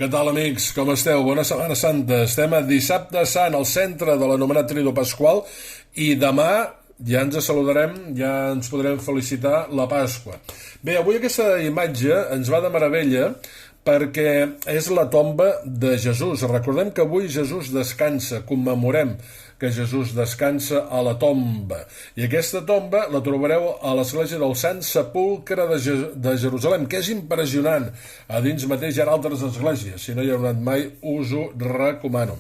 Què tal, amics? Com esteu? Bona Setmana Santa. Estem a Dissabte Sant, al centre de l'anomenat Trido Pasqual, i demà ja ens saludarem, ja ens podrem felicitar la Pasqua. Bé, avui aquesta imatge ens va de meravella perquè és la tomba de Jesús. Recordem que avui Jesús descansa, commemorem que Jesús descansa a la tomba. I aquesta tomba la trobareu a l'església del Sant Sepulcre de Jerusalem, que és impressionant. A dins mateix hi ha altres esglésies. Si no hi heu anat mai, us ho recomano.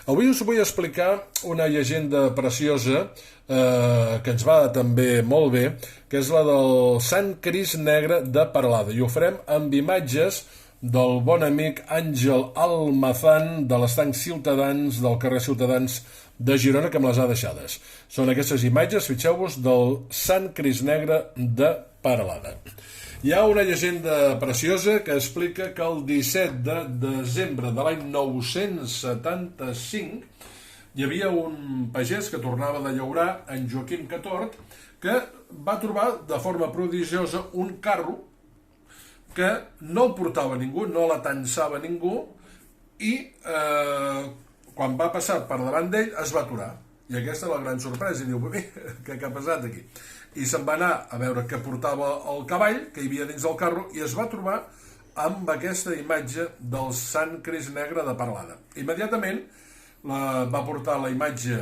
Avui us vull explicar una llegenda preciosa que ens va també molt bé, que és la del Sant Crist Negre de Peralada. I ho farem amb imatges del bon amic Àngel Almazán de l'estanc Ciutadans, del carrer Ciutadans de Girona, que me les ha deixades. Són aquestes imatges, fixeu-vos, del Sant Crist Negre de Peralada. Hi ha una llegenda preciosa que explica que el 17 de desembre de l'any 975 hi havia un pagès que tornava de llaurar, en Joaquim Catort, que va trobar de forma prodigiosa un carro que no el portava ningú, no l'atançava ningú, i quan va passar per davant d'ell es va aturar. I aquesta és la gran sorpresa. I diu, què ha passat aquí? I se'n va anar a veure què portava el cavall, que hi havia dins del carro, i es va trobar amb aquesta imatge del Sant Crist Negre de Peralada. Immediatament va portar la imatge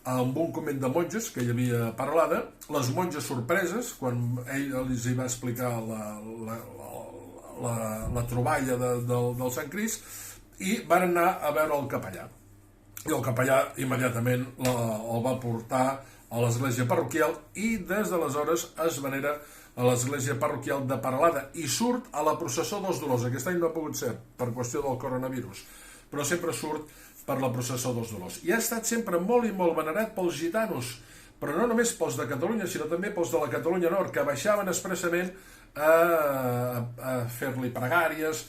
amb un convent de monges que hi havia a Peralada. Les monges sorpreses, quan ell els hi va explicar la troballa del Sant Crist, i van anar a veure el capellà. I el capellà immediatament el va portar a l'església parroquial i des d'aleshores es venera a l'església parroquial de Peralada i surt a la processó dels Dolors. Aquest any no ha pogut ser per qüestió del coronavirus, però sempre surt per la processó dels Dolors. I ha estat sempre molt i molt venerat pels gitanos, però no només pels de Catalunya, sinó també pels de la Catalunya Nord, que baixaven expressament a fer-li pregàries.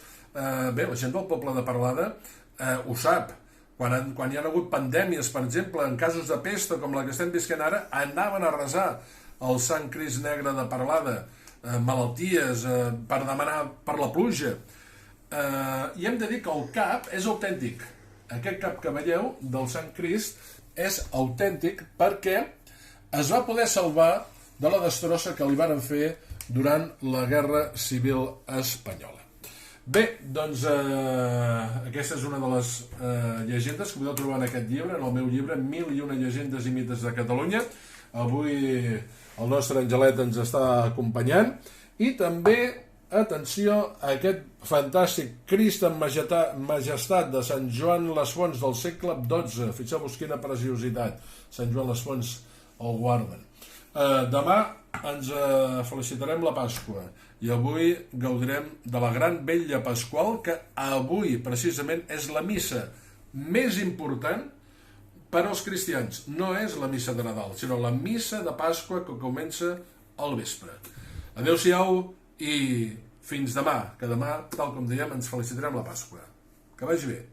Bé, la gent del poble de Peralada ho sap. Quan hi ha hagut pandèmies, per exemple, en casos de pesta com la que estem visquent ara, anaven a resar el Sant Crist Negre de Peralada, malalties, per demanar per la pluja. I hem de dir que el cap és autèntic. Aquest cap que veieu del Sant Crist és autèntic perquè es va poder salvar de la destrossa que li van fer durant la Guerra Civil Espanyola. Bé, doncs aquesta és una de les llegendes que podeu trobar en aquest llibre, en el meu llibre 1001 llegendes i mites de Catalunya. Avui el nostre Angelet ens està acompanyant. I també, atenció, a aquest fantàstic Crist en majestat de Sant Joan les Fonts del segle XII. Fixeu-vos quina preciositat. Sant Joan les Fonts el guarden. Demà ens felicitarem la Pasqua i avui gaudirem de la gran vetlla pasqual, que avui precisament és la missa més important per als cristians. No és la missa de Nadal, sinó la missa de Pasqua que comença al vespre. Adéu-siau i fins demà, que demà, tal com dèiem, ens felicitarem la Pasqua. Que vagi bé.